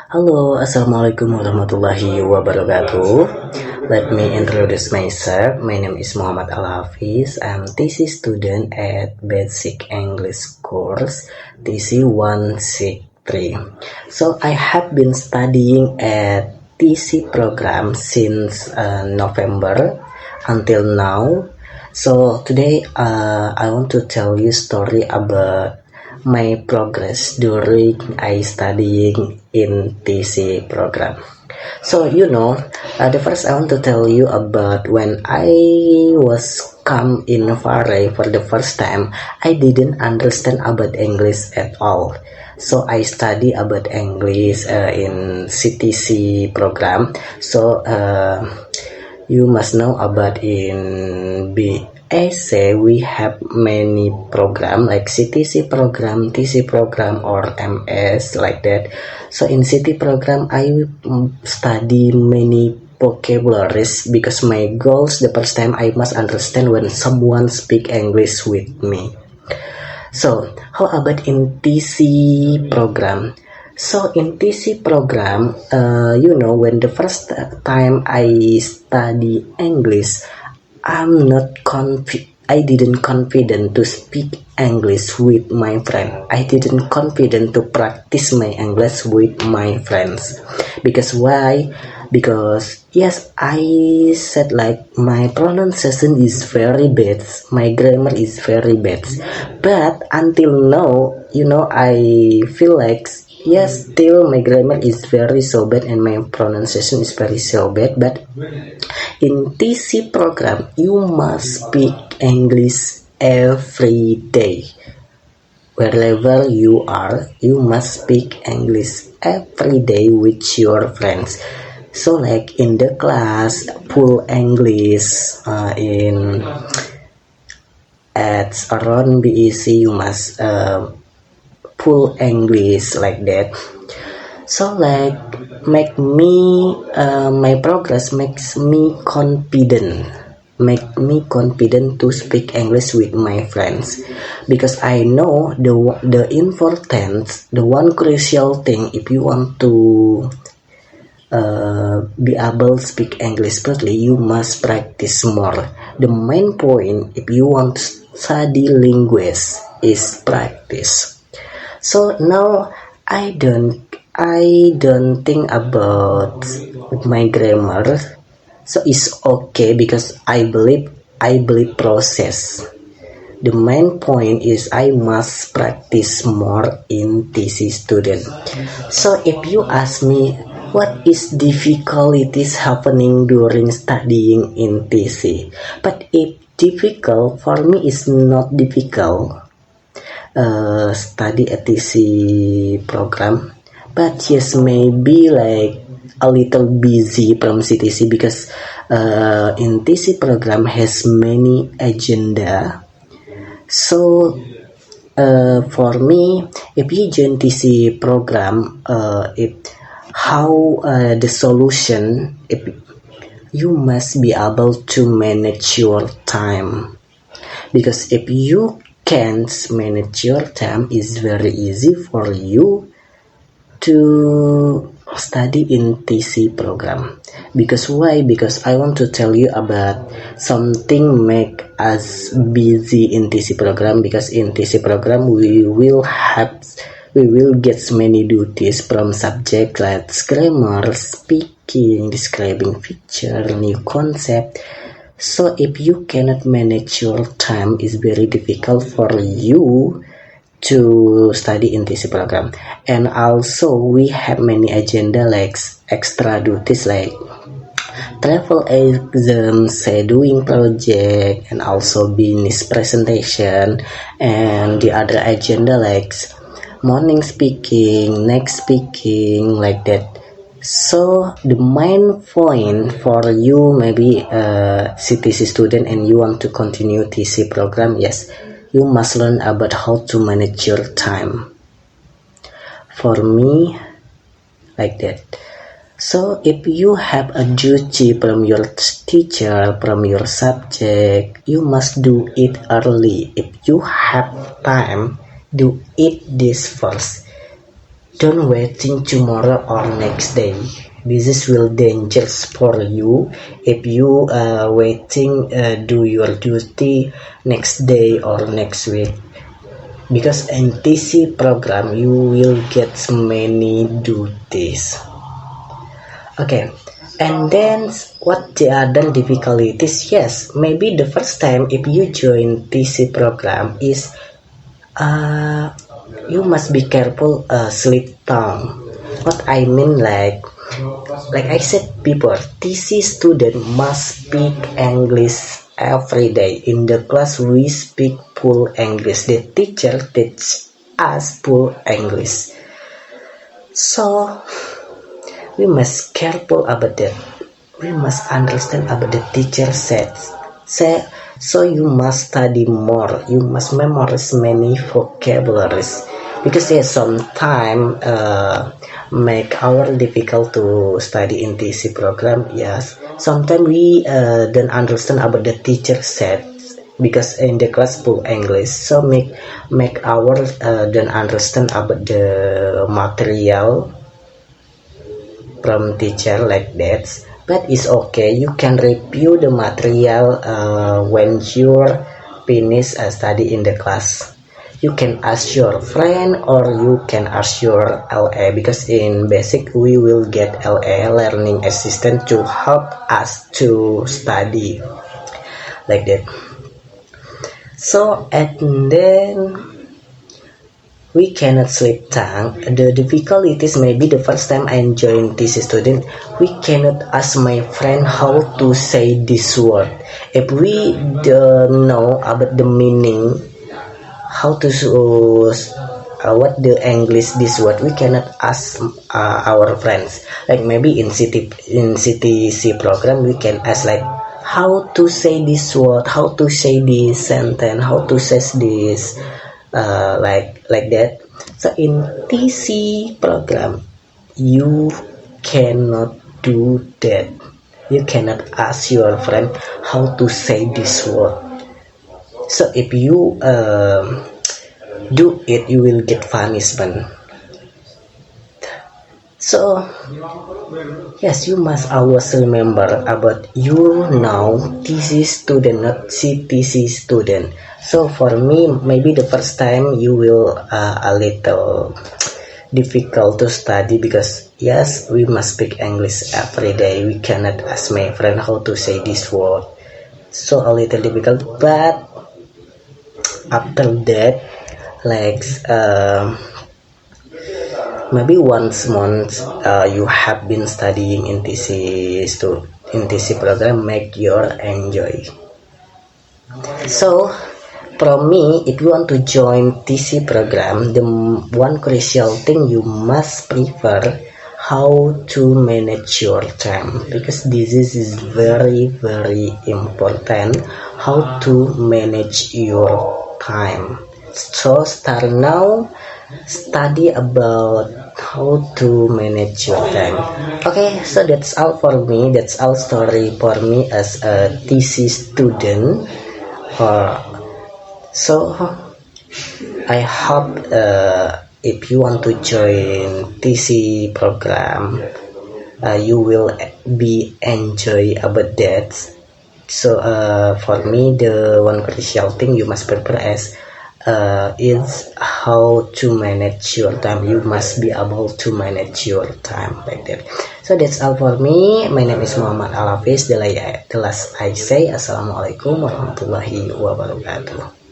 Hello, Assalamualaikum warahmatullahi wabarakatuh. Let me introduce myself. My name is Muhammad Al-Hafiz. I'm TC student at Basic English course TC 163. So I have been studying at TC program since November until now. So today I want to tell you story about my progress during I studying in TC program. So the first I want to tell you about when I was come in Varay for the first time. I didn't understand about English at all. So I study about English in CTC program. So you must know about in BSc we have many program like CTC program, TC program, or MS like that. So in CT program I study many vocabularies because my goals the first time I must understand when someone speak English with me. So how about in TC program? So in TC program, when the first time I study English, I didn't confident to speak English with my friend. I didn't confident to practice my English with my friends. Because why? Because yes, I said like my pronunciation is very bad, my grammar is very bad. But until now, I feel like yes, still my grammar is very so bad and my pronunciation is very so bad. But in TC program, you must speak English every day. Wherever you are, you must speak English every day with your friends. So like in the class, full English in at around BEC, you must full English like that. So like make me my progress makes me confident to speak English with my friends, because I know the importance, the one crucial thing if you want to be able to speak English properly, you must practice more. The main point if you want to study language is practice. So now I don't think about my grammar, so it's okay because I believe process. The main point is I must practice more in TC student. So if you ask me what is difficulties happening during studying in TC, but if difficult for me is not difficult study at TC program, but yes, maybe like a little busy from CTC because in TC program has many agenda. So for me, if you join TC program, the solution, if you must be able to manage your time, because if you can't manage your time, it's very easy for you to study in TC program. Because why? Because I want to tell you about something make us busy in TC program, because in TC program we will get many duties from subject like grammar, speaking, describing feature, new concept. So if you cannot manage your time, it's very difficult for you to study in TC program. And also we have many agenda like extra duties like travel exams, doing project, and also business presentation, and the other agenda like morning speaking, night speaking, like that. So the main point for you maybe CTC student and you want to continue TC program, yes, you must learn about how to manage your time. For me, like that. So if you have a duty from your teacher, from your subject, you must do it early. If you have time, do it this first. Don't waiting tomorrow or next day. This is will dangerous for you if you waiting do your duty next day or next week, because in TC program you will get many duties. Okay, and then what the other difficulties? Yes, maybe the first time if you join TC program is you must be careful slip tongue. What I mean, like I said before, TC student must speak English every day. In the class we speak full English. The teacher teach us full English. So we must careful about that. We must understand about the teacher said. So you must study more. You must memorize many vocabularies, because there's sometimes make our difficult to study in TC program. Yes, sometimes we don't understand about the teacher said, because in the class full English, so make our don't understand about the material from teacher like that. But it's okay, you can review the material when you're finish study in the class. You can ask your friend or you can ask your LA, because in basic we will get LA, learning assistant, to help us to study like that. So and then we cannot sleep tongue. The difficulties maybe the first time I joined this student, we cannot ask my friend how to say this word. If we don't know about the meaning, how to what the English this word, we cannot ask our friends. Like maybe in CTC program we can ask like how to say this word, how to say this sentence, how to say this. Like that. So in TC program you cannot do that. You cannot ask your friend how to say this word. So if you do it, you will get punishment. So yes, you must always remember about you now TC student, not CTC student. So for me, maybe the first time you will a little difficult to study, because yes, we must speak English every day. We cannot ask my friend how to say this word. So a little difficult, but after that, like maybe once month you have been studying in TC program, make your enjoy. So from me, if you want to join TC program, the one crucial thing you must prefer how to manage your time, because this is very important, how to manage your time. So start now, study about how to manage your time. Okay, so that's all for me. That's all story for me as a TC student. So I hope if you want to join TC program, you will be enjoy about that. So for me, the one crucial thing you must prepare as is how to manage your time. You must be able to manage your time like that. So that's all for me. My name is Muhammad Al Hafiz. The last I say, Assalamualaikum warahmatullahi wabarakatuh.